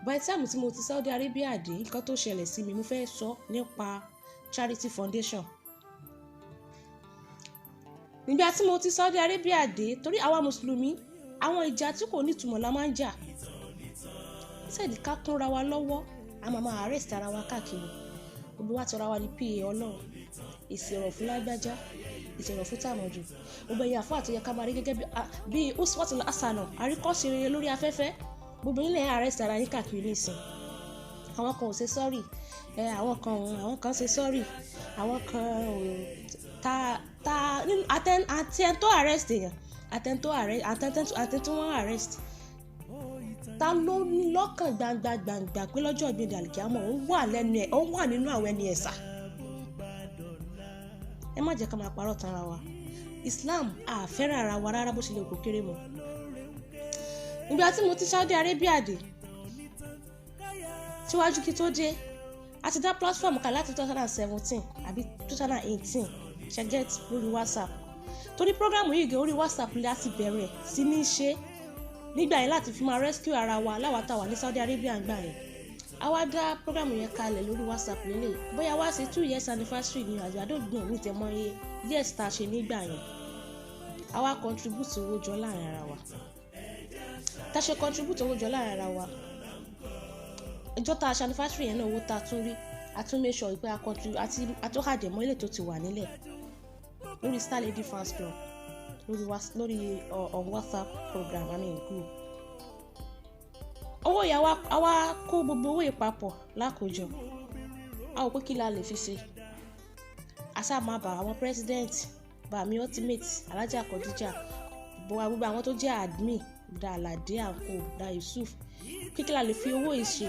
by the time tí mo ti Saudi Arabia dé nǹkan tó ṣẹlẹ̀ sí mi mo fẹ́ sọ nípa charity foundation. Nígbà tí mo ti Saudi Arabia dé torí àwa mùsùlùmí àwọn ìjà tí kò nítumọ̀ la máa ń jà ṣèdí ká kúnra wa lọ́wọ́ a máa arrest ara wa káàkiri gbogbo wa tọra wa ní pa Ọlọ́run ìsọ̀rọ̀ fún lágbájá ìsọ̀rọ̀ fún tàmọ̀jù gbogbo ẹ̀yà fún àtúnyẹ ká máa rí gẹ́gẹ́ bí uswatul hasana àríkọ́ṣe rere lórí afẹ́fẹ́ gbogbo yín lẹ́yìn arrest ara yín káàkiri nísìn àwọn kan ò ṣe sorry àwọn kan ṣe sorry àwọn kan àtẹ̀ntó arrest èèyàn àtẹ̀ntó wọn arrest ta ló ní lọ́kàn gbangba pé lọ́jọ́ ìgbéǹde àlìkíyámọ̀ ó wà nínú àwọn ẹni ẹ̀sà. Ẹ má jẹ́ ká máa parọ́ tanra wa Islam àfẹ́ràn ara wa rárá bó ṣe lè kó kéré mọ́. Nígbà tí mo ti Saudi Arabia dé síwájú kí tó dé a ti dá platform kan láti 2017 àbí 2018 ṣẹ́gẹ́t lórí WhatsApp torí program yìí gẹ̀ orí WhatsApp láti bẹ̀rẹ̀ sí ní ṣe nígbà yẹn láti fi máa rescue ara wa láwàtàwà ní Saudi Arabia gbà yẹn a wá dá program yẹn kalẹ̀ lórí WhatsApp lélẹ̀ bóyá wá sí 2 years anniversary ní àjọ̀dún ní tẹ̀mọ́ iye yes tá a ṣe nígbà yẹn a wá contribute owó jọ láàrin ara wa tá a ṣe contribute owó jọ láàrin ara wa ìjọ tá a ṣe anniversary yẹn náà owó tá a tún rí a tún make sure pé a contribute àti àtúnhàjẹmọ́ ilé tó ti wà nílẹ̀ lórí Star Lady Fans Club lórí on WhatsApp program group owó yà wá kó gbogbo owó ìpapọ̀ lákòjọ a ò pé kí la lè fi ṣe àṣà máa bá àwọn president bá mi ultimate alájà Khadija gbogbo àwọn tó jẹ́ admin da Alade àǹkó da Yusuf kí la lè fi owó yìí ṣe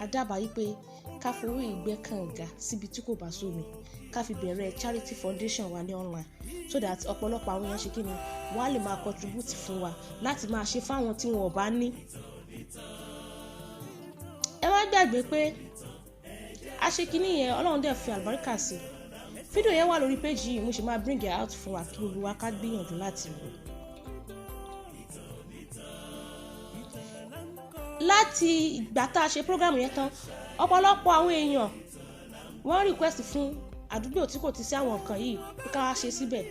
adábàá yìí pé ká fowó ìgbẹ́ kànga síbi tí kò bá sómi ká fi bẹ̀rẹ̀ charity foundation wa ní online so that ọ̀pọ̀lọpọ̀ àwọn èèyàn ṣe kí ni wọ́n á lè máa contribute fún wa láti máa ṣe fáwọn tí wọn ò bá ní. Ẹ má gbàgbé pé a ṣe kíní yẹn Ọlọ́run dẹ̀ fi àlùbáríkà sí fídíò yẹn wà lórí page yìí mo ṣe máa bring it out fún wa kí gbogbo wa ká gbìyànjú láti wò. Láti ìgbà tá a ṣe program yẹn tán ọ̀pọ̀lọpọ̀ àwọn èèyàn wọ́n request fún àdúgbò tí kò ti sí àwọn nǹkan yìí ká wá ṣe síbẹ̀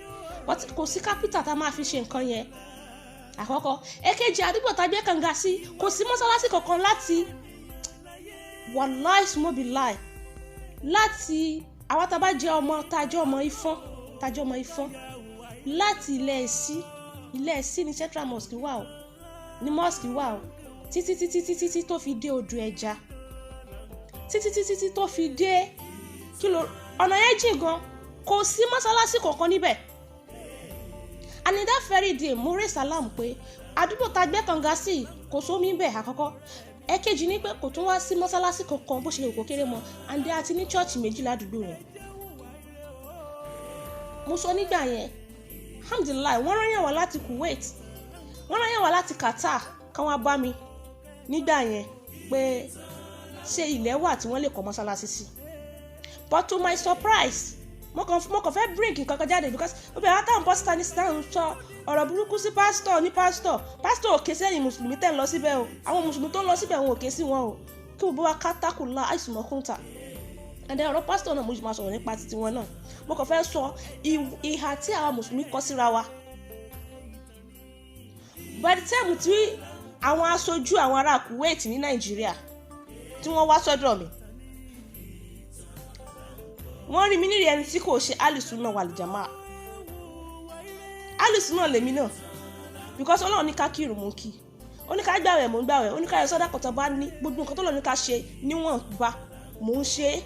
kò sí capital tá a máa fi ṣe nǹkan yẹn àkọ́kọ́ èkejì àdúgbò tá a gbé kànga sí kò sí mọ́sálásí kankan láti wàláì sùmọ́bì láì láti àwọn tá a bá jẹ́ ọmọ tájọ́ ọmọ Ifọ̀n láti ilé ẹ̀sí ní Central Mosque wà ó ní mosque wà ó títí tó fi dé odò ẹja títí tó fi dé ọ̀nà yẹn jìn gan kò sí mọ́sálásí kankan níbẹ̀ and in that very day mo rẹ́ salam pé àdúgbò tá a gbé kànga sí kò sómi bẹ̀ àkọ́kọ́ ẹ̀kejì ní pé kò tún wá sí mọ́sálásí kankan bó ṣe lè kó kéré mọ́ and there àti ní chọ́ọ̀chì méjì ládùúgbò yẹn mo sọ nígbà yẹn alhamdulillah wọ́n rán yàn wá láti Kuwait wọ́n rán yàn wá láti Qatar kán wá bá mi nígbà yẹn pé ṣé ilẹ̀ wà tí wọ́n lè kọ́ mọ́sálásí sí but to my surprise mo kàn fẹ́ bring nǹkan kan jáde because obìnrin àtàwọn pásítọ̀ ní stand sọ ọ̀rọ̀ burúkú sí pásítọ̀ òkè sẹ́yìn mùsùlùmí tẹ̀ ń lọ síbẹ̀ o àwọn mùsùlùmí tó ń lọ síbẹ̀ wọn òkè sí wọn o kí gbogbo wa ká tákùlá àìsùn mọ́kúntà and then ọ̀rọ̀ pásítọ̀ náà mo sì máa sọ̀rọ̀ nípa titi wọn náà mo kàn fẹ́ sọ ìhà tí àwọn mùsùlùmí kọ síra wa by the time tí àwọn aṣojú àwọn ará Kuwait ní Nàìjíríà tí wọ́n wá sọ́dọ̀ mi wọ́n rí mi nírí ẹni tí kò ṣe alùsùnà wàlìjàmá alùsùnà lèmi náà because Ọlọ́run ní ká kírun mú kí ó ní ká gbàwẹ̀ mò ń gbàwẹ̀ ó ní ká yọ sọ́dá kọ̀tọ̀ bá ní gbogbo nǹkan tó lọ ní ká ṣe níwọ̀n bá mò ń ṣe é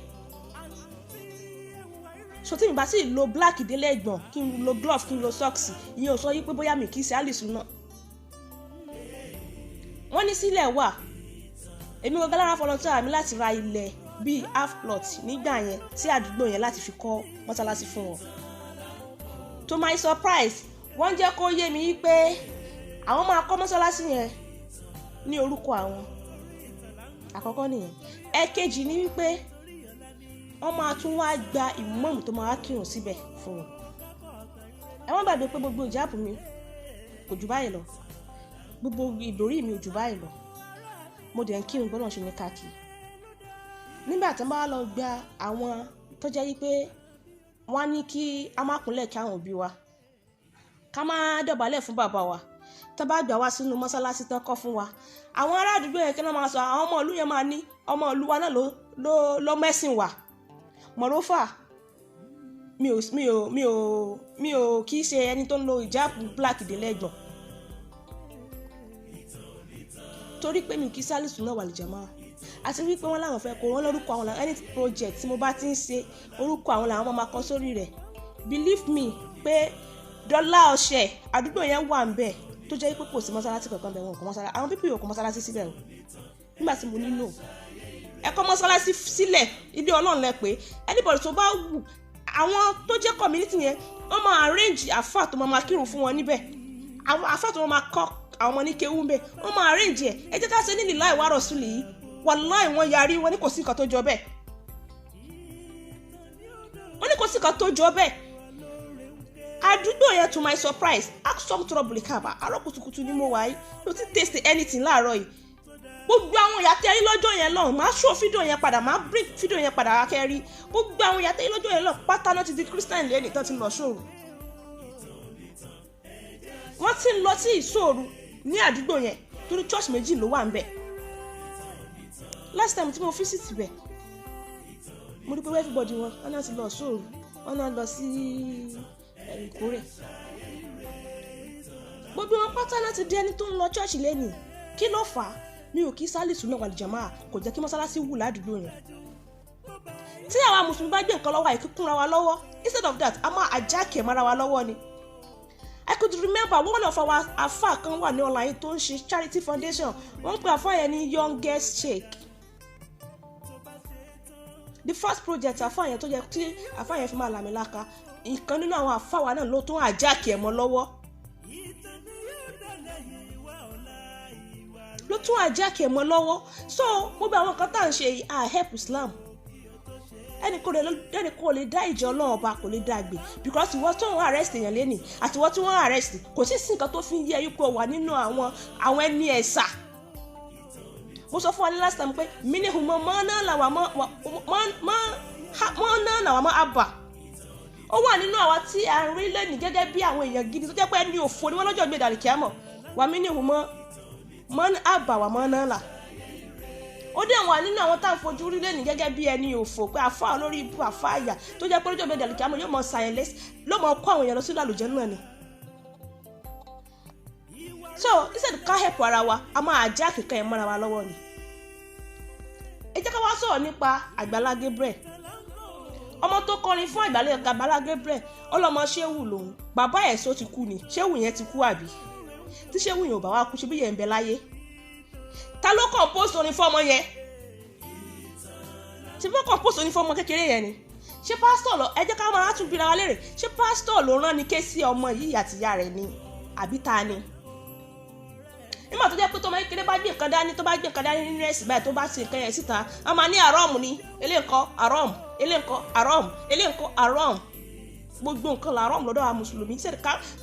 so tí mi bá sì lo black délé ẹ̀gbọ̀n kí n lo glove kí n lo socks ìyẹn ò sọ yí pé bóyá mi kì í ṣe alùsùnà wọ́n ní sílẹ̀ wà èmi gbogbo lára volunteer mi láti ra ilẹ̀ bíi half plot nígbà yẹn sí àdúgbò yẹn láti fi kọ́ mọ́sálásí fún wọn. To my surprise wọ́n jẹ́ kó yé mi pé àwọn máa kọ́ mọ́sálásí yẹn ní orúkọ àwọn àkọ́kọ́ nìyẹn ẹ̀kejì ni wípé wọ́n máa tún wá gba ìmáàmù tó máa kírun síbẹ̀ fún wọn. ẹ wọ́n gbàgbé pé gbogbo ìjáàbù mi kò jù báyìí lọ gbogbo ìlórí mi ò jù báyìí lọ mo dẹ̀ ń kírun gbọ́dọ̀ ṣe ní káàkiri. Nígbà tí wọ́n bá lọ gba àwọn tó jẹ́ wípé wọ́n ní kí a má kúnlẹ̀ kí àwọn òbí wa ká má dọ̀bálẹ̀ fún bàbá wa tó bá gbà wá sínú mọ́sálásí tán kọ́ fún wa, àwọn ará àdúgbò yẹn kí wọ́n máa sọ àwọn ọmọ ìlú yẹn máa ní ọmọ ìlú wa náà ló mẹ́sìn wa. Mọ̀rọ́fà mi ò kì í ṣe ẹni tó ń lo ìjáàbù black dé lẹ́gbọ̀n torí pé mi kì í sálùsù náà wà lè jàmáà àti wípé wọ́n láwọn fẹ́ kó wọ́n lórúkọ àwọn any project tí mo bá ti ń ṣe orúkọ àwọn làwọn máa kọ sórí rẹ̀. Believe me pé dọ́là ọ̀ṣẹ́ àdúgbò yẹn wà ń bẹ̀ tó jẹ́ pé kò sí mọ́sálásí kankan bẹ̀ wọn kò mọ́sálásí àwọn pípì kò mọ́sálásí síbẹ̀ o. Nígbà tí mo nílò ẹ kọ́ mọ́sálásí sílẹ̀ ibi Ọlọ́run lẹ pé anybody tó bá wù àwọn tó jẹ́ community yẹn wọ́n máa arrange àfáà tó máa kírun fún wọn níbẹ̀ àwọn àfáà tó máa kọ́ àwọn ọmọ ní kéwú ń bẹ̀ wọ́n máa arrange ẹ jẹ́ ká ṣe ní lillahi wa rasuli yìí wàláì wọ́n yarí wọ́n ní kò sí nǹkan tó jọ bẹ́ẹ̀ àdúgbò yẹn to my surprise action trouble kaba àárọ̀ kùtùkùtù ni mo wà yìí ló ti taste anything láàárọ̀ yìí gbogbo àwọn ìyá tẹ́rí lọ́jọ́ yẹn lọ́hùn máa show fídíò yẹn padà máa bring fídíò yẹn padà wá kẹ́rí gbogbo àwọn ìyá tẹ́rí lọ́jọ́ yẹn lọ́hùn pátá náà ti di Christian lẹ́nì tán ti lọ sóòrù wọ́n ti ń lọ sí ìsóòrù ní àdúgbò yẹn torí church méjì ló wà ń bẹ̀. Last time tí mo visit bẹ̀ mo rí pé everybody wọn náà ti lọ sóòrù wọn náà lọ sí ìkórè gbogbo wọn pátá náà ti di ẹni tó ń lọ church lẹ́nì kí ló fà á mi ò kí sálìsù náà wà lè jàmáà kò jẹ́ kí mọ́sálásí wù ládùúgbò yẹn. Tí àwa mùsùlùmí bá gbé nǹkan lọ́wọ́ àìkúkúnra wa lọ́wọ́ instead of that a máa àjákè mara wa lọ́wọ́ ni. I could remember one of our afa kan wà ní online tó ń ṣe charity foundation wọ́n ń pè afa yẹn ní youngest sheikh. The first project afa yẹn tó yẹ tí afa yẹn fi máa làmìlaka ìkan nínú àwọn afa wa náà ló tún àjákè mọ́ lọ́wọ́. Ló tún àjákè mọ́ lọ́wọ́ so gbogbo àwọn kan tá à ń ṣe help Islam ẹni kò lè dá ìjọ Ọlọ́run ọba kò lè dá gbé because ìwọ tó ń arrest èèyàn lẹ́nì àti ìwọ tí wọ́n arrest kò sí nǹkan tó fi ń yẹ ipò wà nínú àwọn ẹni ẹ̀sà. Mo sọ fún wa ní last time pé minihum mọ́ náà làwọn mọ́ àbà ó wà nínú àwa tí à ń rí lẹ́nì gẹ́gẹ́ bí àwọn èèyàn gidi tó jẹ́ pé ẹni òfò ni wọ́n lọ́jọ́ gbé dàrí kíámọ̀ wà minihum mọ́ àbà wà mọ́ náà là ó dé àwọn nínú àwọn tá à ń fojú rí lẹ́nìí gẹ́gẹ́ bí ẹni òfò pé àfa olórí ibú àfa àyà tó jẹ́ pé lójó bẹ́ẹ̀ dẹ̀lùkì àmọ́ yóò mọ sàyẹn lẹ́sì ló mọ kó àwọn èèyàn lọ sí àlùjẹ́ náà ni. So instead ká help ara wa a máa já kíkan ẹ̀ mọ́ra wa lọ́wọ́ ni. Ẹ jẹ́ ká wá sọ̀rọ̀ nípa Agbala Gabriel ọmọ tó kọrin fún Agbala Gabriel ọlọ́mọ ṣéwù lòun bàbá ẹ̀ sọ ti kú ni ṣéwù yẹn ti kú àbí tí ṣéwù yẹn ò bá wá kú ṣe bí yẹn ń bẹ láyé ta ló compose orin fọ́mọ yẹn ṣe fẹ́ compose orin fọ́mọ kékeré yẹn ni ṣé pásítọ̀ lọ ẹ jẹ́ ká máa tún bíra wa léèrè ṣé pásítọ̀ ló rán ni ké sí ọmọ yìí àti ìyá rẹ̀ ni àbí ta ni nígbà tó jẹ́ pé tọmọ kékeré bá gbé nǹkan dání tó bá gbé nǹkan dání nínú ẹ̀sìn báyìí tó bá ṣe nǹkan yẹn síta a máa ní àrọ́ọ̀mù ni eléǹkọ́ àrọ́ọ̀mù eléǹkọ́ àrọ́ọ̀mù eléǹkọ́ àrọ́ọ̀mù gbogbo nǹkan làárọ̀mù lọ́dọ̀ àwọn mùsùlùmí ṣe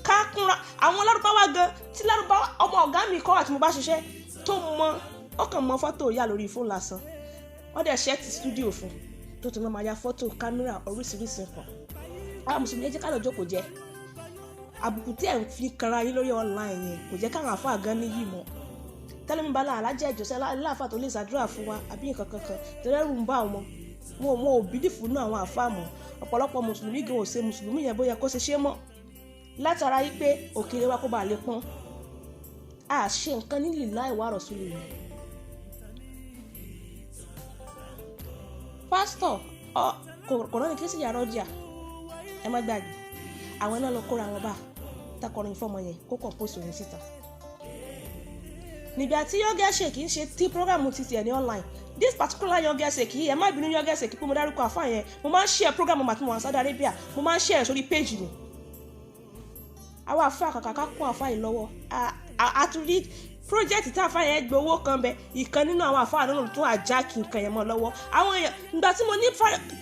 ká kúnra àwọn lárúbáwá gan tí lárúbáwá ọmọ ọ̀gá mi kọ́ àti mo bá ṣiṣẹ́ tó mọ ọkàn mọ fọ́tò yà lórí fóònù lásán wọ́n dẹ̀ ṣẹ́ẹ̀tì stúdíò fún tó tún máa ya fọ́tò kámẹ́rà oríṣiríṣi nǹkan àwọn mùsùlùmí ẹ jẹ́ ká lọ jókòó jẹ́ àbùkù tí ẹ̀ ń fi kanra yín lórí online yẹn kò jẹ́ káwọn àfáà gan níyì mọ́ tẹ́lẹ̀mí bá alájẹ́ ìjọsẹ́ láàfáà tó lè ṣàdúrà fún wa àbí nǹkan kankan tẹ́lẹ̀rù ń bá wọn ò bídì fún náà àwọn àfáà mọ́ ọ̀pọ̀lọpọ̀ mùsùlùmí gan ò ṣe mùsùlùmí yẹn bóyá kó ṣe ṣe mọ́ látara yí pé òkèèrè wa kó bàa lè pọ́n a ṣe nǹkan ní lillahi wa rasuli yìí. Pásítọ̀ kò rán ní kí sí yàrá ọjà ẹ má gbàgbé àwọn náà lọ kóra wọn bá takọrin fọmọ yẹn kó kàn pósì òun síta. nígbà tí yoga shake ń ṣe tí programu ti tiẹ̀ ní online this particular yoga shake yìí ẹ má bínú yoga shake pé mo dárúkọ àfáà yẹn mo máa ń share programu màtí mo wà Saudi Arabia mo máa ń share sórí page mi. àwọn àfáà kàkà ká kún àfáà yìí lọ́wọ́ àtúrí project tí àfáà yẹn gbé owó kan bẹ ìkan nínú àwọn àfáà náà tún àjákì nǹkan yẹn mọ́ lọ́wọ́ àwọn èèyàn ìgbà tí mo ní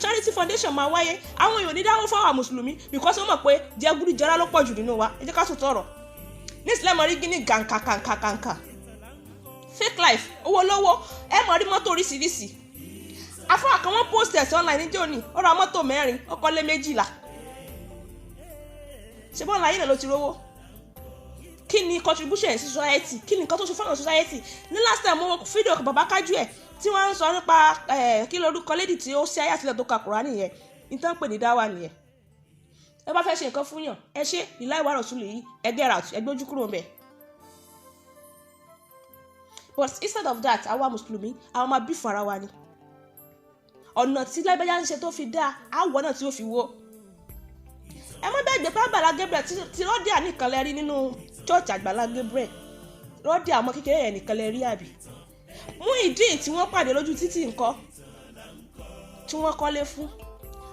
charity foundation máa wáyé àwọn èèyàn ní dáwọ́ fáwọn mùsùlùmí because wọ́n mọ̀ pé jẹgúdújẹrá ló pọ̀ jù nínú wa ẹ jẹ́ ká sọ tọrọ ní ìsìlẹ̀ mọ̀ rí gíní gàǹkà fake life owó lówó ẹ mọ̀ rí mọ́tò oríṣiríṣi afọ́nà kan wọ́n post ẹ̀ sí online níjẹ́ òní ó ra mọ́tò 4 ó kọ́lé 12 ṣe bọ́n láyé náà ló ti rówó. Kí ni contribution sí society kí ni nǹkan tó ṣe fún society ní last time mo wo fídíò bàbá kájú ẹ̀ tí wọ́n ń sọ nípa kí lorúkọ lady tí ó ṣe ayé àtìlẹ̀ tó ka Kùránì nìyẹn nítorí pé ní dáwà nìyẹn. Ẹ bá fẹ́ ṣe nǹkan fún yàn ẹ ṣe ìlà ìwà rọ̀tún lè yí ẹ get out ẹ gbójú kúrò ńbẹ̀. But instead of that àwa mùsùlùmí àwọn máa bí fún ara wa ni ọ̀nà tí lágbájá ń ṣe tó fi dáa àwọ̀ náà tí ó fi wó. Ẹ má bẹ́ẹ̀ gbé pé Agbala Gabriel ti rọ́díà nìkan lẹ́rí nínú church Agbala Gabriel rọ́díà ọmọ kékeré yẹn nìkan lẹ́rí àbí Muyideen tí wọ́n pàdé lójú títì nǹkan tí wọ́n kọ́lé fún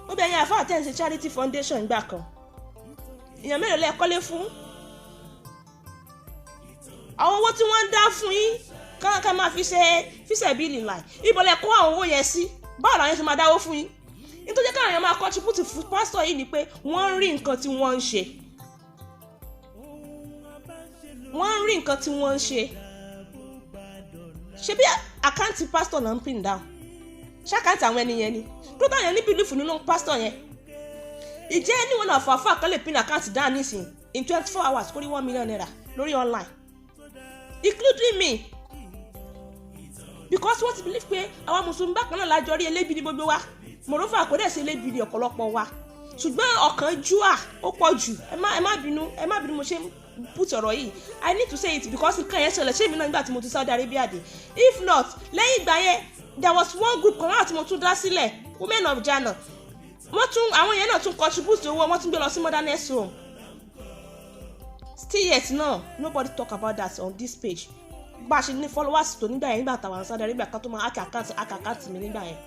ó bẹ̀ yẹn àfáà àtẹ̀ǹsì charity foundation gbà kan èèyàn mélòó lẹ́ kọ́lé fún àwọn owó tí wọ́n ń dá fún yín ká máa fi ṣe bíìlì láì ibo lẹ kó àwọn owó yẹn sí báwo làwọn yẹn ṣe máa dáwó fún yín nítorí káwọn èèyàn máa contribute fún pásítọ̀ yìí ni pé wọ́n ń rí nǹkan tí wọ́n ń ṣe ṣe bí àkáǹtì pásítọ̀ náà ń pin down ṣé àkáǹtì àwọn ẹni yẹn ni tó táwọn yẹn ní bílífù nínú pásítọ̀ yẹn ìjẹ́ ẹni wọn náà fàáfàá kan lè pin àkáǹtì down nísìnyí in 24 hours kó rí 1 million naira lórí online including me because wọ́n ti believe pé àwọn mùsùlùmí bákan náà lájọ rí elébi ní gbogbo wa mọ̀rọ́fà kò dẹ̀ sí elébi ní ọ̀pọ̀lọpọ̀ wa ṣùgbọ́n ọ̀kan júà ó pọ̀ jù ẹ má bínú mo ṣe put ọ̀rọ̀ yìí I need to say it because nǹkan yẹn ṣẹlẹ̀ ṣé èmi náà nígbà tí mo ti Saudi Arabia dé if not lẹ́yìn ìgbà yẹn there was one group kan láti mo tún dá sílẹ̀ women of Jana wọ́n tún àwọn yẹn náà tún contribute owó wọ́n tún gbé lọ sí modernist home still yet no nobody talk about that on this page bá a ṣe ní followers tó nígbà yẹn nígbà táwọn Saudi Arabia kan tó máa àkàkáǹtì mi nígbà yẹn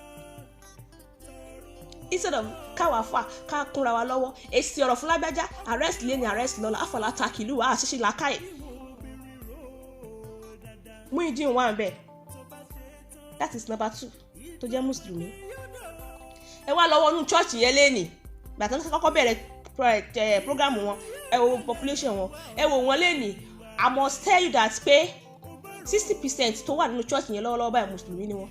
instead of káwa fà ká kúnra wa lọ́wọ́ èsì ọ̀rọ̀ fún lágbájá arrest lé ní arrest lọ́la àfọlá takì ìlú wa àṣìṣe làákàyè Muyideen wà bẹ́ẹ̀ that is number 2 tó jẹ́ mùsùlùmí. Ẹ wá lọ́wọ́ inú church yẹn lẹ́nìí gbàtà ní kọ́kọ́ bẹ̀rẹ̀ program wọn ẹ wo population wọn ẹ wo wọn lẹ́nìí I must tell you that pé 60% tó wà nínú church yẹn lọ́wọ́lọ́wọ́ báyìí mùsùlùmí ni wọ́n.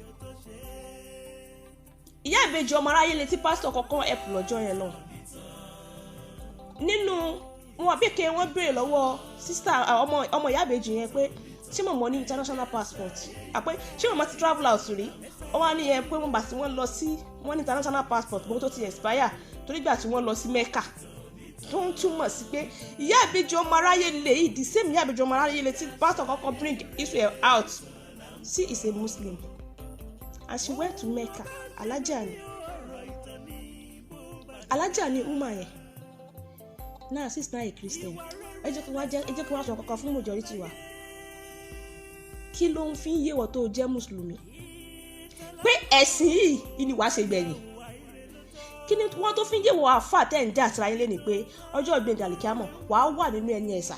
Ìyá ìbejì ọmọ aráyé létí pásítọ̀ kọ̀ọ̀kan ẹ̀pù lọ́jọ́ yẹn lọ. Nínú wọn àbíkẹ́ wọn béèrè lọ́wọ́ sísítà ọmọ ìyá ìbejì yẹn pé ṣé mọ̀mọ́ ní international passport àpé ṣé mọ̀mọ́ ti travel out rí wọ́n wá ní yẹn pé wọ́n bá tí wọ́n lọ sí wọ́n ní international passport bó tó ti expire torí gbà tí wọ́n lọ sí Mecca tó ń túmọ̀ sí pé ìyá ìbejì ọmọ aráyé lè yìí the same ìyá ìbejì ọmọ aráyé lè tí pásítọ̀ kọ̀ọ̀kan bring Israel out she is a Muslim and she went to Mecca alájà ni uma yẹn náà sis náà a Christian ẹ jẹ́ kí wọ́n sọ kankan fún majority wa kí ló ń fi ń yéwọ̀ tó jẹ́ mùsùlùmí pé ẹ̀sìn yìí ni wàá ṣe gbẹ̀yìn kí ni wọ́n tó fi ń yéwọ̀ àfà tẹ́ ń dá àtìráyé lẹ́ni pé ọjọ́ ìgbẹ̀yìn àlìkíámọ̀ wàá wà nínú ẹni ẹ̀sà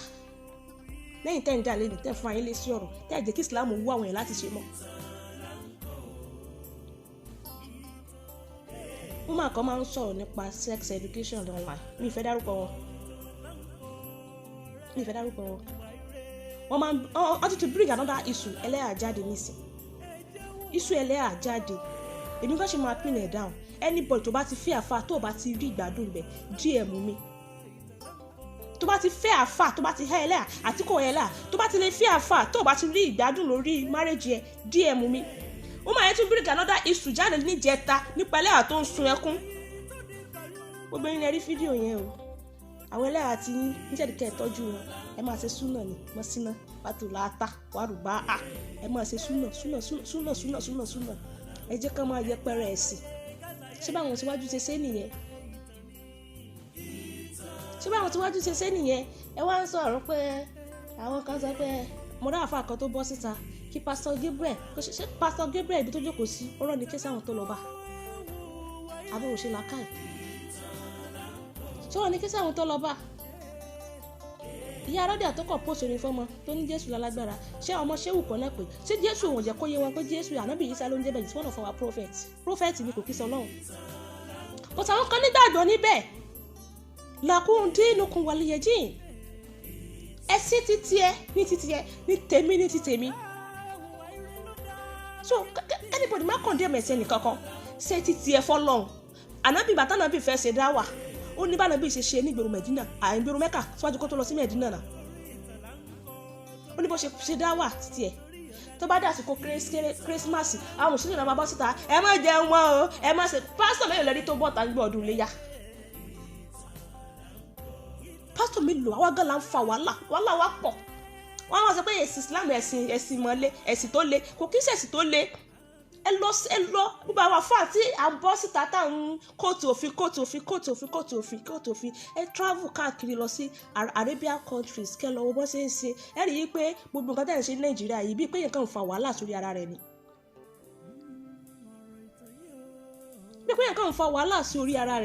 lẹ́yìn tẹ́ ń dá lẹ́ni tẹ́ fún ayé lé sí ọ̀rọ̀ tẹ́ jẹ́ kí Islam wú àwọn èèyàn láti ṣe mọ́. wọ́n máa kọ́ máa ń sọ̀rọ̀ nípa sex education online mi ìfẹ́ dárúkọ wọn wọ́n máa ń to bring another issue ẹlẹ́yà jáde nísìn issue ẹlẹ́yà jáde èmi kàn ṣe máa pin ẹ̀ down anybody tó bá ti fẹ́ àfà tó bá ti rí ìgbádùn bẹ̀ DM mi tó bá ti fẹ́ àfà tó bá ti hẹ́ ẹlẹ́yà àti kò ẹlẹ́yà tó bá ti lè fẹ́ àfà tó bá ti rí ìgbádùn lórí marriage ẹ̀ DM mi wọ́n máa yẹ tún bring another issue jáde níjẹta nípa ẹlẹ́yà tó ń sun ẹkún gbogbo yín lè rí fídíò yẹn o àwọn ẹlẹ́yà ti yín níṣẹ́ kẹ́ ẹ̀ tọ́jú wọn ẹ máa ṣe súnà ní mọ́sínà wàtúláàtà wàrúbá a ẹ máa ṣe súnà ẹ jẹ́ ká máa yẹpẹrẹ ẹ̀sìn ṣé báwọn síwájú ṣe ṣe nìyẹn ẹ wá ń sọ̀rọ̀ pé àwọn kan sọ pé mo dá àfa kan tó bọ́ síta kí pásítọ̀ Gabriel ṣe pásítọ̀ Gabriel ibi tó jókòó sí ọ̀rọ̀ ní kí sáwọn tó lọ bá àbẹ̀wò ṣe làákàyè ṣé wọ́n ní kí sáwọn tó lọ bá ìyá arọ́dẹ̀ àtọ́kọ̀ post orin fọ́mọ tó ní Jésù lálágbára ṣé ọmọ ṣéwù kan náà pé ṣé Jésù òun jẹ́ kó yé wọn pé Jésù ànábì Ìsá ló ń jẹ́ bẹ́ẹ̀ one of our prophet ni kò kí sọ lọ́hùn but àwọn kan nígbàgbọ́ níbẹ̀ làkún dín nukun wàlíyẹ jìn ẹ̀sìn títí ẹ ní títí ẹ ní tèmi ní ti tèmi. So anybody má condemn ẹ̀sìn nìkankan ṣe títí ẹ fọ́lọ́run. Ànábì bàtà náà bí fẹ́ ṣe dáwà ó ní bá náà bí ṣe ní ìgboro Mẹ̀dínà ìgboro Mẹ́kà síwájú kó tó lọ sí Mẹ̀dínà náà. Ó ní bó ṣe dáwà títí ẹ tó bá dà sí kó Christmas àwọn mùsùlùmí náà máa bọ́ síta ẹ má jẹun wọn o ẹ má ṣe pásítọ̀ mélòó lẹ́rí tó bọ́ ta gbọ́ ọdún léyà. Pásítọ̀ mélòó àwọn gan la ń fa wàhálà wa pọ̀ wọ́n wá sọ pé ẹ̀sìn Islam ẹ̀sìn mọ́lẹ̀ ẹ̀sìn tó le kò kí ń ṣẹ̀sìn tó le. Ẹ lọ gbogbo àwọn afọ àti à ń bọ́ síta táwọn kóòtù òfin ẹ travel káàkiri lọ sí Arabian countries kẹ́ lọ wo bó ṣe ń ṣe ẹ rí i pé gbogbo nǹkan tẹ̀ ń ṣe ní Nàìjíríà yìí bíi pé yẹn kàn ń fa wàhálà sórí ara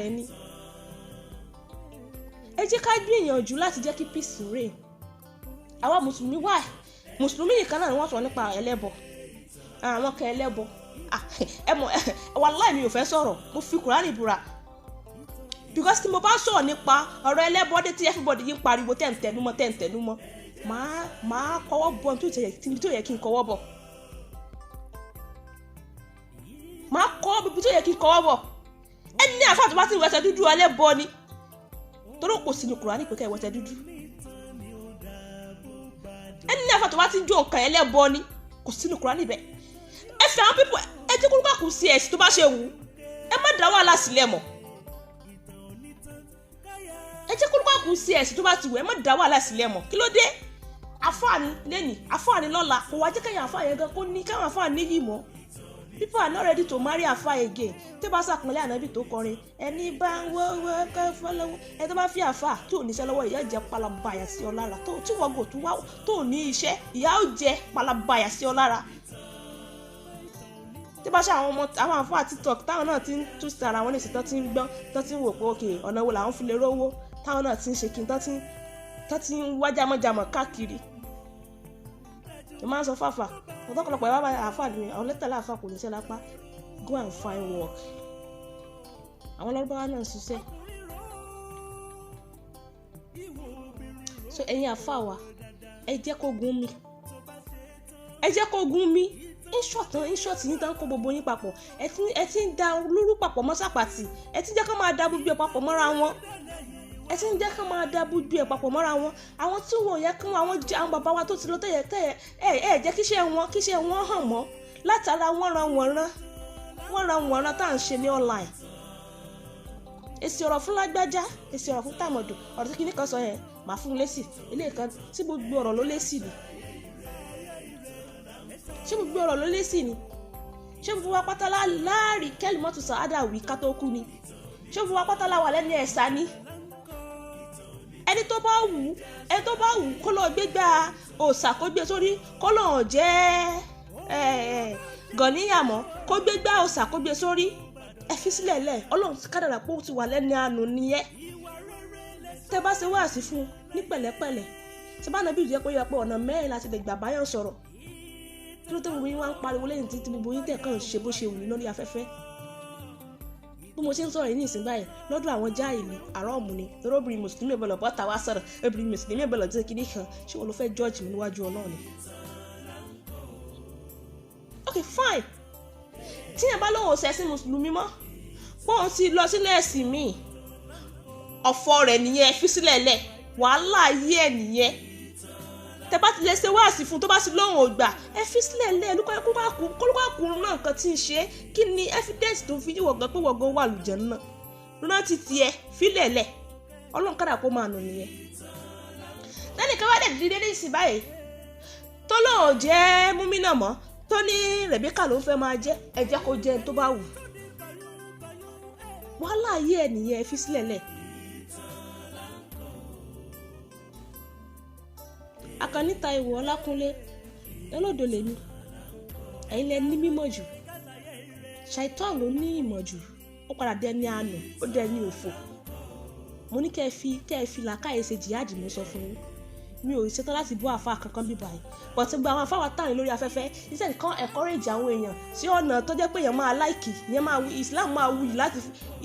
rẹ̀ ni. Ẹ jẹ́ ká gbìyànjú láti jẹ́ kí peace reign. Àwa mùsùlùmí yìí kan náà ni wọ́n sọ nípa ẹlẹ́bọ àwọn kan ẹlẹ́bọ wàláì mi ò fẹ́ sọ̀rọ̀ mo fi Kùránì búra because tí mo bá sọ̀rọ̀ nípa ọ̀rọ̀ ẹlẹ́bọ dé tí everybody yìí ń pariwo tẹ̀ǹtẹ̀númọ́ máa kọ́wọ́ bọ̀ tó yẹ kí n kọ́wọ́ bọ̀ máa kọ́ bíbi tó yẹ kí n kọ́wọ́ bọ̀ ẹni ní àfáà tó bá ti wẹsẹ̀ dúdú ẹlẹ́bọ ni torí kò sí ní Kùránì pé ká ìwẹsẹ̀ dúdú ẹni ní àfáà tó bá ti jó nǹkan ẹlẹ́bọ ni kò sí ní Kùránì bẹ́ẹ̀. Ẹ fẹ́ àwọn pípọ̀ ẹ jẹ́ kó bá kù sí ẹ̀sìn tó bá ṣe wù ẹ má dá wàhálà sílẹ̀ mọ́ ẹ jẹ́ kó bá kù sí ẹ̀sìn tó bá ti wù ẹ má dá wàhálà sílẹ̀ mọ́ kí ló dé àfáàní lẹ́nìí àfáàní lọ́la kò wá jẹ́ kẹ́yìn àfáà yẹn gan kó ní káwọn àfáà níyì mọ́ people are not ready to marry àfáà again tí bá sàpínlẹ̀ ànábì tó kọrin ẹni bá ń wọ́wọ́ kẹ́ fọ́lọ́wọ́ ẹ tó bá fi àfáà tó níṣẹ́ lọ́wọ́ ìyá jẹ́ palabaya sí ọ lára tí wọ́n gò tó ní iṣẹ́ ìyá ó jẹ́ palabaya sí ọ lára tí bá ṣe àwọn àfáà TikTok táwọn náà ti ń tú sí ara wọn ní ìsìn tó ti ń gbọ́n tó ti ń wò pé òkè ọ̀nà wo làwọn fi lè rówó táwọn náà ti ń ṣe kí n tó ti ń wá jámọ́jámọ́ káàkiri. Ẹ máa ń sọ fáfà ọ̀tọ́kọ̀lọpọ̀ ìwà àfáà ni àwọn lẹ́tàlá àfáà kò ní ṣe lápá go and find work. Àwọn lọ́rùbáwá náà ń ṣiṣẹ́. So ẹ̀yin àfáà wa ẹ jẹ́ kó gún mi inshort yín tán kó gbogbo yín papọ̀ ẹ ti ń da olórú papọ̀ mọ́ sàpàtì ẹ ti jẹ́ ká máa da gbogbo ẹ̀ papọ̀ mọ́ra wọn àwọn tí wọ́n yẹ kí àwọn bàbá wa tó ti lọ tẹ̀yẹ jẹ́ kíṣẹ́ wọn hàn mọ́ látara wọ́n ran tá à ń ṣe ní online. Èsì ọ̀rọ̀ fún lágbájá èsì ọ̀rọ̀ fún tàmọ̀dù ọ̀rọ̀ tí kìíní kan sọ yẹn màá fún un lésì ilé kan tí gbogbo ọ̀rọ̀ ló lésì ni ṣé gbogbo wa pátá láàrí kẹ́lì mọ́tò sàádà wí ká tó kú ni ṣé gbogbo wa pátá láwà lẹ́ni ẹ̀sà ni ẹni tó bá wù kó lọ gbégbá òòsà kó gbé sórí kó lọ jẹ́ gàníyàmọ́ kó gbégbá òòsà kó gbé sórí ẹ fi sílẹ̀ lẹ̀ Ọlọ́run ti kádàrà pé ó ti wà lẹ́ni àánú nìyẹn tẹ́ bá ṣe wáàsí fún ní pẹ̀lẹ́pẹ̀lẹ́ ṣe bá nàbí ìjẹ́ pé yẹ pé ọ̀nà mẹ́rin láti lè gbà báyọ̀ sọ̀rọ̀ kí ló tó gbogbo yín wá ń pariwo lẹ́yìn tí gbogbo yín tẹ̀ kàn ṣe bó ṣe wù ní lórí afẹ́fẹ́. Bí mo ṣe ń sọ̀rọ̀ yìí ní ìsìn báyìí lọ́dọ̀ àwọn jáìlì àrọ́ọ̀mù ni torí obìnrin mùsùlùmí ìbọ̀lọ̀ bọ́ta wá sọ̀rọ̀ obìnrin mùsùlùmí ìbọ̀lọ̀ tí kìíní kan ṣé wọn ló fẹ́ judge mi níwájú Ọlọ́run ni. Ok fine tíyẹn bá lóun ò ṣẹ̀sìn mùsùlùmí mọ́ pọ́n ti lọ sílẹ̀ ẹ̀sìn míì ọ̀fọ̀ rẹ̀ nìyẹn fi sílẹ̀ lẹ̀ wàhálà ayé ẹ̀ nìyẹn tẹ bá ti lè ṣe wáàsí fún tó bá sì lóhùn ògbà ẹ fi sílẹ̀ lẹ̀ kólúkàkùn náà nǹkan tí ń ṣe kí ni evidence tó fi yíwọ̀ gan pé wọ̀gán wà lùjẹ́ náà rántí tiẹ̀ fílẹ̀ lẹ̀ Ọlọ́run kádà kó máa nù nìyẹn. lẹ́nìkan wá dẹ̀ dídé ní ìsìn báyìí tó lóhùn jẹ́ múmínà mọ́ tó ní Rèbékà ló ń fẹ́ máa jẹ́ ẹ jẹ́ kó jẹ́ tó bá wù wàhálà ayé ẹ̀ nìyẹn ẹ fi sílẹ̀ lẹ̀. Akanita ìwọ Ọlákúnlé lọ́lọ́dọ̀ lèmi ẹ̀yin lẹ ní mímọ̀ jù ṣàìtàn ló ní ìmọ̀ jù ó padà dẹni àná ó dẹni òfò mo ní kẹ́ ẹ fi làákàyè ṣe jìyàdì mo sọ fún yín mi ò ṣetán láti bú àfa kankan bí báyìí but gba àwọn afáwà tààrin lórí afẹ́fẹ́ iṣẹ́ nìkan encourage àwọn èèyàn sí ọ̀nà tó jẹ́ pé èèyàn máa láìkì ìyẹn máa wí Islam máa wuyì láti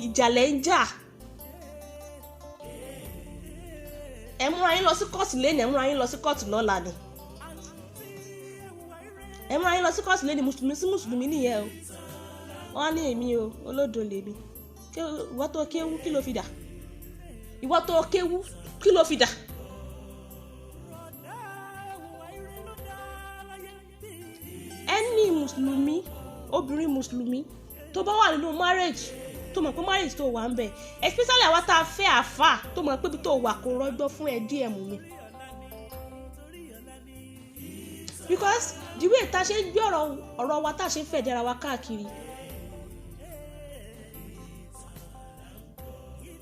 ìjàlẹ̀ ń jà ẹ múra yín lọ sí kóòtù lẹ́nu, ẹ múra yín lọ sí kóòtù lọ́la ni, ẹ múra yín lọ sí kóòtù lẹ́nu. Mùsùlùmí sí mùsùlùmí nìyẹn o. Wọ́n ní èmi o olódo lèmi, ìwọ tó kéwú kí ló fi dà, ìwọ tó kéwú kí ló fi dà. Ẹni mùsùlùmí, obìnrin mùsùlùmí tó bá wà nínú marriage, tó mọ̀ pé marriage tó wà ń bẹ̀, especially àwa tá a fẹ́ àfà tó mọ̀ pé bí tó wà kó rọ́gbọ́ fún ẹ díẹ̀ mú mi. Because the way tá a ṣe ń gbé ọ̀rọ̀ wa tá a ṣe ń fẹ̀dẹ̀ ara wa káàkiri,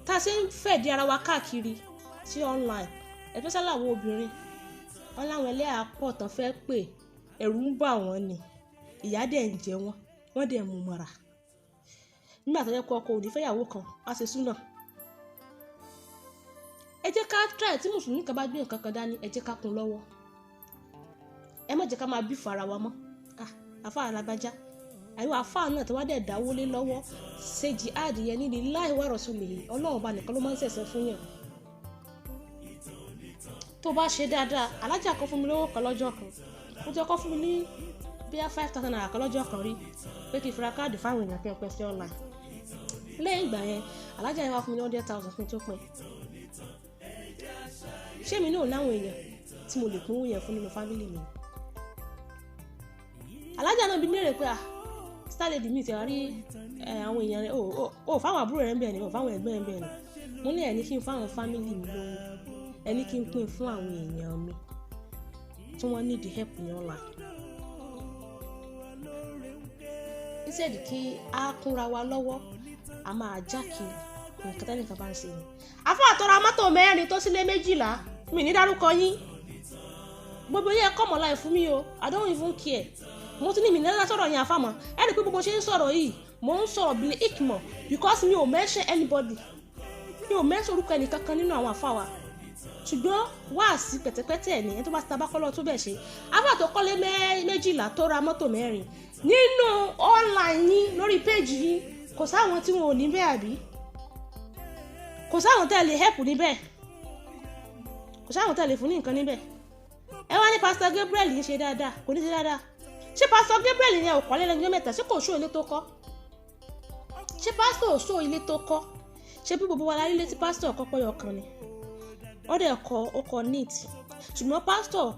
tá a ṣe ń fẹ̀dẹ̀ ara wa káàkiri sí online, especially àwọn obìnrin, wọn láwọn ẹlẹ́yà pọ̀ tán fẹ́ pè, ẹ̀rù ń bà wọ́n ni, ìyà dẹ̀ ń jẹ wọ́n, wọ́n dẹ̀ mú mọ́ra. Nígbà tó yẹ kó ọkọ òní fẹ́yàwó kan á ṣe súnà. Ẹ jẹ́ ká try, tí mùsùlùmí kan bá gbé nǹkan kan dání, ẹ jẹ́ ká kún lọ́wọ́. Ẹ má jẹ́ ká máa bí fara wa mọ́. Àfáà alágbájá, àyíwá àfáà náà tó wá dẹ̀ dáwó lé lọ́wọ́ ṣe jihad yẹn ní lillahi wa rasulihi, Ọlọ́run bá nìkan ló máa ń ṣẹ̀san fún yàn. Tó bá ṣe dáadáa, alájà kan fún mi lówó kan lọ́jọ́ kan, ó jẹ́ kó fún mi ní bí i 5,000 naira kan lọ́jọ́ kan rí pé kí n fira káàdì fáwọn èèyàn kí n pẹ́ sí online. Lẹ́yìn ìgbà yẹn alájà yẹn wá fún mi ní 100,000 fún tó pin. Ṣé mi náà láwọn èèyàn tí mo lè pín owó yẹn fún nínú fámìlì mi? Alájà náà bí mi lérè pé star lady mi ti wá rí àwọn èèyàn rẹ̀, ó fáwọn àbúrò rẹ̀ ń bẹ̀ ni, ó fáwọn ẹ̀gbọ́n rẹ̀ ń bẹ̀ ni. Mo ní ẹni kí n fáwọn fámìlì mi lówó, ẹni kí n pín fún àwọn èèyàn mi tí wọ́n need help ní online. Instead kí a kúnra wa lọ́wọ́, a máa já kí nǹkan tẹ́nìkan bá ń ṣe ni. Àfáà tó ra mọ́tò 4 tó sílé 12, mi ní dárúkọ yín. Gbogbo yẹn come online fún mi o, I don't even care. Mo tún ní mi nílá sọ̀rọ̀ yẹn àfàmọ́. Ẹ rí pé gbogbo ṣe ń sọ̀rọ̀ yìí, mo ń sọ̀rọ̀ bí ikmọ̀ because mi ò mention anybody. Mi ò mention orúkọ ẹnìkankan nínú àwọn àfáà wa. Ṣùgbọ́n wá sí pẹ̀tẹ̀pẹ̀tẹ̀ ẹ̀ ní ẹni tó bá ti tabakọ́lọ́ tó bẹ̀ ṣe. Àfáà tó kọ́lé 12 tó ra mọ́tò 4 nínú online yín lórí page yín, kò sáwọn tí wọn ò ní bẹ́ẹ̀ àbí? Kò sáwọn tẹ́ lè help níbẹ̀? Kò sáwọn tẹ́ lè fún ní nǹkan níbẹ̀? Ẹ wá ní Pastor Gabriel yìí ṣe dáadáa, kò ní ṣe dáadáa. Ṣé Pastor Gabriel yẹn ò kọ́lé lẹ́nu mẹ́ta? Ṣé kò ṣó ilé tó kọ́? Ṣé Pastor ò ṣó ilé tó kọ́? Ṣé bí gbogbo wa la rí ilé tí Pastor kọ́kọ́ yọ kan ni? Ó dẹ̀ ó kọ́ neat. Ṣùgbọ́n Pastor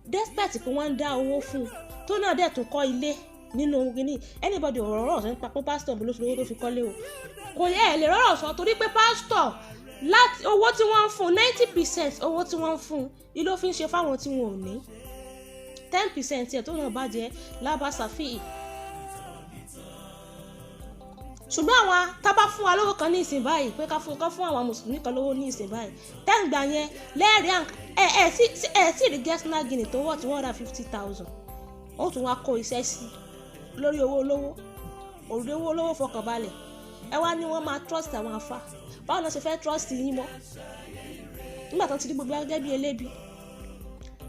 despite pé wọ́n ń dá owó fún un tó náà dẹ̀ tún kọ́ ilé nínú gini, anybody ọ̀rọ̀ sọ nípa pé Pastor bí ló fi owó tó fi kọ́lé o. Kò yẹ ẹ̀ lè rọ́rọ̀ sọ torí pé Pastor láti owó tí wọ́n ń fún 90% owó tí wọ́n ń fún ilé ó fi ń ṣe fáwọn tí wọn ò ní. 10% ẹ̀ tó náà bàjẹ́ lábàṣàfihì. Ṣùgbọ́n àwọn tábà fún wa lówó kan ní ìsìn báyìí pé ká fún àwọn mùsùlùmí kan lówó ní ìsìn báyìí, tẹ́ǹgbà yẹn lẹ́ẹ̀rí sí rí gẹ́sínà gini tó wọ́ tí wọ́n ra 50,000. Ó tún wá kó iṣẹ́ sí lórí owó olówó, òrùlé owó olówó fọkànbalẹ̀. Ẹ wá ní wọ́n máa trust àwọn afá. Báwo ló ṣe fẹ́ trust yín mọ́? Nígbà tó ti di gbogbo gẹ́gẹ́ bí elébi.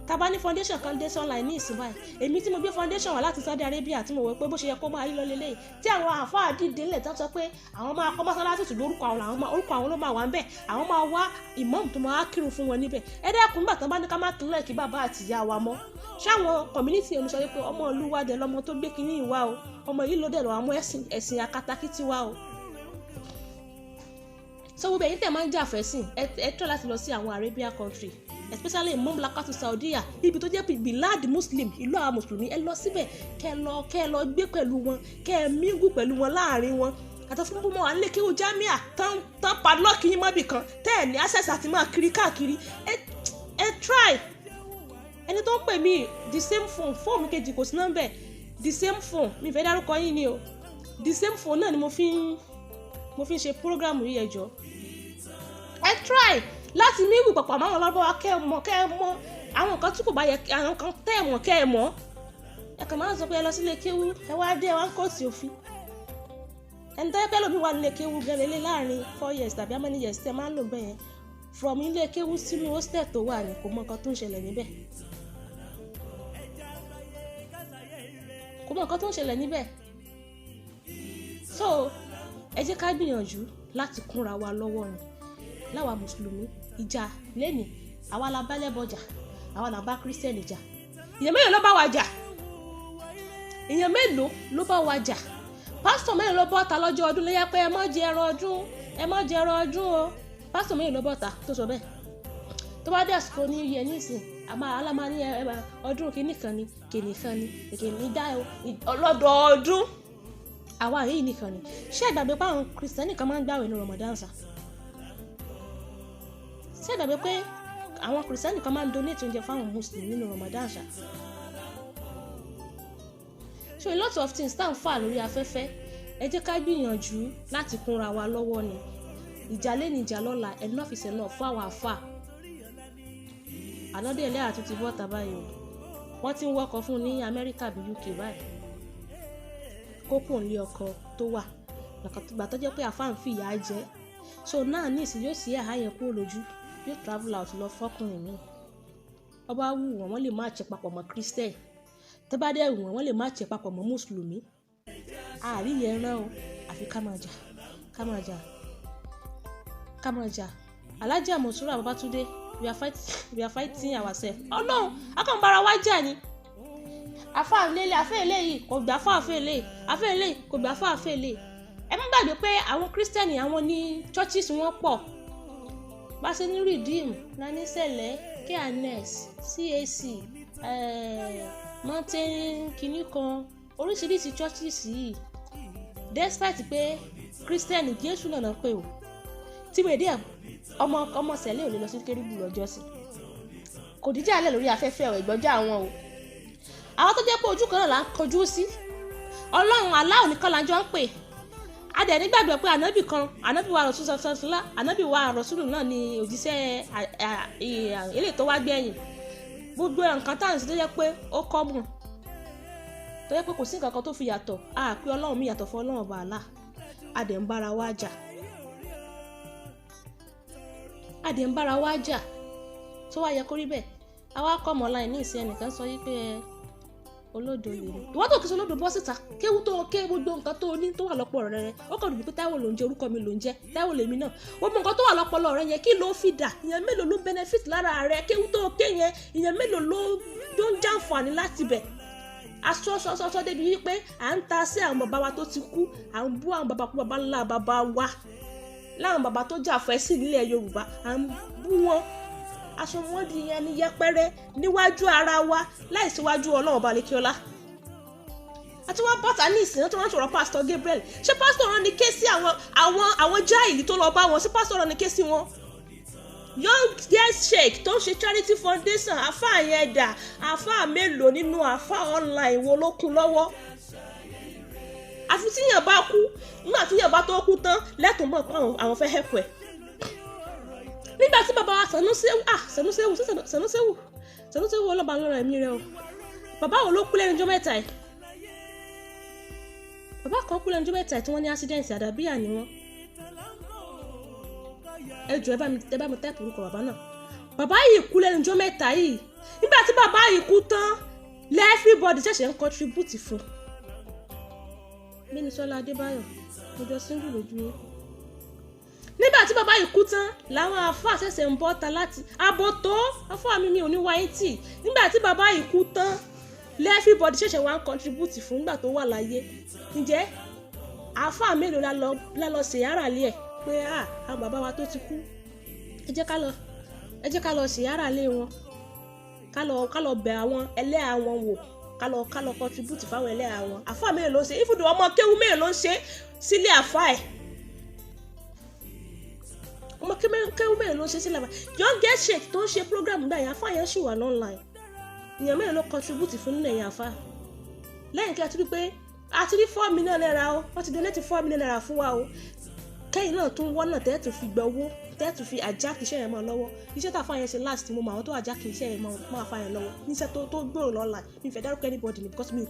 Tàbá ní foundation kan dé online ní ìsìn báyìí, èmi tí mo gbé foundation wá láti Saudi Arabia tí mo wò pé bó ṣe yẹ kó máa rí lọ lélẹ́yìí, tí àwọn àfáà dìde ńlẹ̀ tó sọ pé àwọn máa kọ́ mọ́sálásí ṣùgbọ́n orúkọ àwọn ló máa wà ń bẹ̀, àwọn máa wá imam tó máa kírun fún wọn níbẹ̀. Ẹ dẹ́kun nígbà tán bá ní ká má kílẹ̀ kí bàbá àti ìyá wa mọ́. Ṣáwọn community olùsọ pé ọmọ ìlú wa dẹ̀ lọ́mọ tó gbé kinní ìwà o, ọmọ yìí ló dẹ̀ lọ́ àwọn ẹ̀sìn akatakítí wa o. So gbogbo ẹ̀yin tẹ́ máa ń jà fẹ́sìn, ẹ tọ́ láti lọ sí àwọn Arabia country, especially Mamlakatu Saudiya, ibi tó jẹ́ bilad Muslim, ìlú àwọn mùsùlùmí. Ẹ lọ síbẹ̀ kẹ́ lọ gbé pẹ̀lú wọn, kẹ́ ẹ mingu pẹ̀lú wọn láàrin wọn. Àtọ́ fún gbogbo wọn lékè ó jámíà tán padlock yín mọ́bì kan tẹ́ ẹ̀ ní access àti máa kiri káàkiri. Ẹ try. Ẹni tó ń pè mí the same phone mi kejì kò sí nọ́mbẹ̀, the same phone mi fẹ́ dárúkọ yín ni o, the same phone náà ni mo fi ń ṣe program yìí ẹjọ́. Ẹ try láti mígù pàpà máwọn ọlọ́bọ̀ kẹ́ ẹ mọ̀ àwọn nǹkan tí kò bá yẹ àwọn nǹkan tẹ́ ẹ mọ̀ kẹ́ ẹ mọ̀. Ẹ kàn máa ń sọ pé ẹ lọ sílé kéwú ẹ wá dé wá ń kóòtù òfin. Ẹni tó yẹ pé lómi wà nílé kéwú gẹ́lẹ́ lé láàrin 4 years tàbí how many years tẹ́ máa ń lò bẹ́ẹ̀ yẹn from ilé kéwú sínú hostel tó wà ní kò mọ nǹkan tó ń ṣẹlẹ̀ níbẹ̀. Kò mọ nǹkan tó ń ṣẹlẹ̀ níbẹ̀. So ẹ jẹ́ ká gbìyànjú láti kúnra wa lọ́wọ́ ni láwa mùsùlùmí. Ìjà lẹ́nìí àwa la bá lẹ́bọjà àwa la bá kírísítẹ́nì jà èèyàn mélòó ló bá wa jà èèyàn mélòó ló bá wa jà pásítọ̀ mélòó ló bọ́ta lọ́jọ́ ọdún ló yẹ pé ẹ má jẹ ẹran ọdún o pásítọ̀ mélòó ló bọ́ta tó sọ bẹ́ẹ̀ tó bá dé àsìkò ní iye nísìn aláma ní ọdún kìnnìkan ni kìnnì dá ọlọ́dọọdún àwa yìí nìkan ni ṣé ìgbàgbé pé àwọn kìrìsìtẹ́nì kan máa ń gbààwẹ̀ ní Ramadan sa ṣé ìgbàgbé pé àwọn kìrìsìtẹ́nì kan máa ń donate oúnjẹ fáwọn muslim nínú Ramadan sa so a lot of things tá à ń fà lórí afẹ́fẹ́ ẹ jẹ́ ká gbìyànjú láti kúnra wa lọ́wọ́ ni ìjà lé ní ìjà lọ́la enough is enough fún àwọn àfà ànádé ẹlẹ́yà tó ti bọ́ tàbá yìí wọ́n ti ń wọ́kọ̀ fún ní Amẹ́ríkà bí UK báyìí kókò ń lé ọkọ tó wà gbà tó jẹ́ pé àfà ń fi ìyà jẹ so náà ní ìsìn yóò sí ẹ̀há yẹn kúrò lójú yóò travel out lọ fọ́kùnrin mi ọba wù wọ́n lè má ṣe papọ̀ mọ́ Christian tó bá dẹ̀ wù wọ́n lè má ṣe papọ̀ mọ́ mùsùlùmí àárí yẹn rán o àfi ká máa jà Alhaji Monsura Babatunde we are fighting ourselves Ọlọ́run akọ̀nbára wá jà ni afẹ́ eléyìí kò gbà fún afẹ́ eléyìí kò gbà fún afẹ́ eléyìí ẹ má gbàgbé pé àwọn kírísítẹ́nì àwọn ní churches wọn pọ̀ bá ṣe ní Redeem nanisẹ̀lẹ̀ KNS CAC mountain kìíní kan oríṣiríṣi churches yìí despite pé kírísítẹ́nì Jésù náà pé o tí wèé díẹ̀ ọmọ sẹ̀lẹ̀ ò lè lọ sí kérúbù lọ́jọ́ sí kò díjà alẹ́ lórí afẹ́fẹ́ ọ̀ ìgbọ́jà àwọn o àwọn tó jẹ́ pé ojú kan náà là ń kọjú sí Ọlọ́run Allah nìkan là ń jọ ń pè a dẹ̀ nígbàgbọ́ pé ànábì wa Rasul sọ́sọ́sọ́lá ànábì wa Rasul náà ni òjíṣẹ́ eléyìí tó wá gbẹ̀yìn gbogbo nǹkan táwọn sì tó jẹ́ pé ó kọ́ mọ̀ tó jẹ́ pé kò sí nǹkan kan tó fi yàtọ̀ pé Ọlọ́run mi yàtọ̀ fún Ọlọ́run ọba Allah a dẹ̀ ń bára wa jà tó wá yẹ kó rí bẹ́ẹ̀ àwa kọ́ ọmọ ọ̀la ẹ̀ ní ìsìn ẹnìkan sọ wípé olódo lè rí ìwọ́n tó kì í sọ olódo bọ́ síta kéwú tó ké gbogbo nǹkan tó ní tó wà lọ́pọ̀ rẹ ó kàn dùn pé Táíwò ló ń jẹ orúkọ mi ló ń jẹ Táíwò lèmi náà gbogbo nǹkan tó wà lọ́pọ̀ rẹ yẹn kí ló fi dà ìyẹn mélòó ló benefit lára rẹ kéwú tó ké yẹn ìyẹn mélòó ló ń jàǹfààní láti bẹ̀ aṣọ débi wípé à ń ta sí àwọn bàbá wa tó ti kú à ń bú àwọn bàbá ńlá bàbá wa láwọn bàbá tó jà fẹ́ sí nílẹ̀ Yorùbá à ń bú wọn aṣọ wọn di yẹn ní yẹpẹrẹ níwájú ara wa láìsíwájú Ọlọ́run balẹ̀kíọ́lá àti wọn bọ́tà ní ìsìn tó wọ́n sọ̀rọ̀ pásítọ̀ Gabriel ṣé pásítọ̀ rán ni ké sí àwọn jáìlì tó lọ bá wọn ṣé pásítọ̀ rán ni ké sí wọn young girls shake tó ń ṣe charity foundation àfáà yẹn dà àfáà mélòó nínú àfáà online wo ló kún lọ́wọ́ àfi tíyàn bá kú nígbà tíyàn bá tó kú tán lẹ́tọ̀ọ́ mọ̀ pé àwọn fẹ́ help ẹ̀ nígbà tí bàbá wa Sanusewu ọlọ́ba lọ́rọ̀ ẹ̀mí rẹ o bàbá wo ló kú lẹ́nu ọjọ́ mẹ́ta ẹ̀ bàbá kan kú lẹ́nu ọjọ́ mẹ́ta ẹ̀ tí wọ́n ní accident àdàbíyà ni wọ́n ẹ jọ̀ọ́ ẹ bá mi tẹ́pù orúkọ bàbá náà bàbá yìí kú lẹ́nu ọjọ́ mẹ́ta yìí nígbà tí bàbá yìí kú tán everybody ṣẹ̀ṣẹ̀ ń contribute fún Mínísọ́lá Adébáyọ̀ ọjọ́ single lójú yín nígbà tí bàbá yìí kú tán làwọn àfáà ṣẹ̀ṣẹ̀ ń bọ́ta láti àbòtó àfáà mi ò ní wáyé tì nígbà tí bàbá yìí kú tán everybody ṣẹ̀ṣẹ̀ wá ń contribute fún nígbà tó wà láyé ǹjẹ́ àfáà mélòó la lọ ṣèyára lé ẹ̀ pé àwọn bàbá wa tó ti kú ẹ jẹ́ ká lọ ṣèyára lé wọn ká lọ bẹ̀ àwọn ẹlẹ́à wọn wò ká lọ contribute fáwọn ẹlẹ́à wọn àfáà mélòó ló ń ṣe ìfúdù ọmọ kéwú mélòó ló ń ṣe sílé àfáà ẹ̀ ọmọ kéwú mélòó ló ń ṣe sílé àfáà young girl shake tó ń ṣe program gbà yẹn àfáà yẹn ṣì wà online ìyẹn mélòó ló contribute fún nínú ẹ̀yìn àfáà lẹ́yìn kí a ti rí pé a ti rí 4 million naira o wọ́n ti donate 4 million naira fún wa o kẹ́yìn náà tún wọ́n náà tẹ́ẹ̀tù fi gbẹ owó tẹ́ẹ̀tù fi àjákì iṣẹ́ yẹn mọ́ lọ́wọ́ iṣẹ́ tá a fáyẹn ṣe last mo mọ àwọn tó àjákì iṣẹ́ yẹn mọ́ àfáyẹn lọ́wọ́ níṣẹ́ tó gbòòrò lọ́la mi ìfẹ́ dárúkọ anybody ni because mi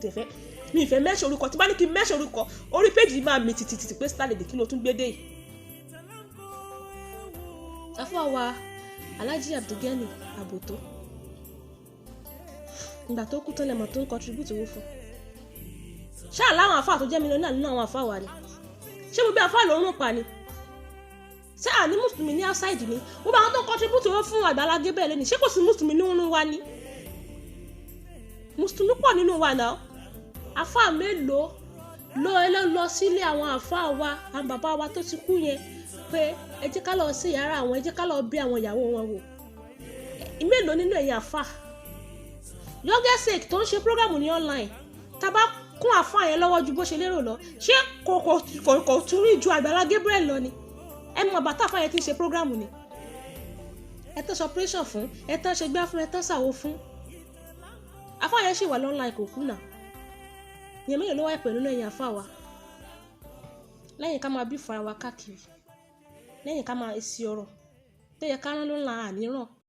ìfẹ́ mẹ́ṣẹ̀ orúkọ tí bá ní kí n mẹ́ṣẹ̀ orúkọ orí péjì máa mi tìtìtì pé starlede kí ló tún gbé dé yìí. afọwà Alhaji Abdulgani Aboto ìgbà tó kú tọ́lẹ̀ mọ̀ tó ń contribute owó fún ṣáà láwọn àfáà tó jẹ́ mílíọ̀nù nínú àwọn àfáà wà ní ṣé mo bí àfáà ló ń rún pa ni ṣé àní mùsùlùmí ní outside ni wọ́n bá wọn tó contribute owó fún Agbala Gabriel ni ṣé kò sí mùsùlùmí nínú wa ni mùsùlùmí pọ̀ nínú wa náà àfáà mélòó lọ sílé àwọn àfáà wa àwọn bàbá wa tó ti kú yẹn pé ẹ jẹ́ ká lọ sí yàrá àwọn ẹ jẹ́ ká lọ bí àwọn ìyàwó wọn wò mélòó nínú ẹ̀yin àfáà yọgẹ́sẹ̀k tó ń ṣe program ní online tábà kún àfáà yẹn lọ́wọ́ ju bó ṣe lérò lọ ṣé kò tún rí ju Agbala Gabriel lọ ni ẹ mọ bàtà àfáà yẹn ti ń ṣe program ni ẹ tán ṣe operation fún ẹ tán ṣe gbá fún ẹ tán ṣàwo fún àfáà yẹn ṣì wà online kò kú náà ìyẹn mélòó ló wáyé pẹ̀lú ẹ̀yin àfáà wa lẹ́yìn ká máa bí fara wa káàkiri lẹ́yìn ká máa èsì ọ̀rọ̀ tó yẹ ká rán ló ń la àníran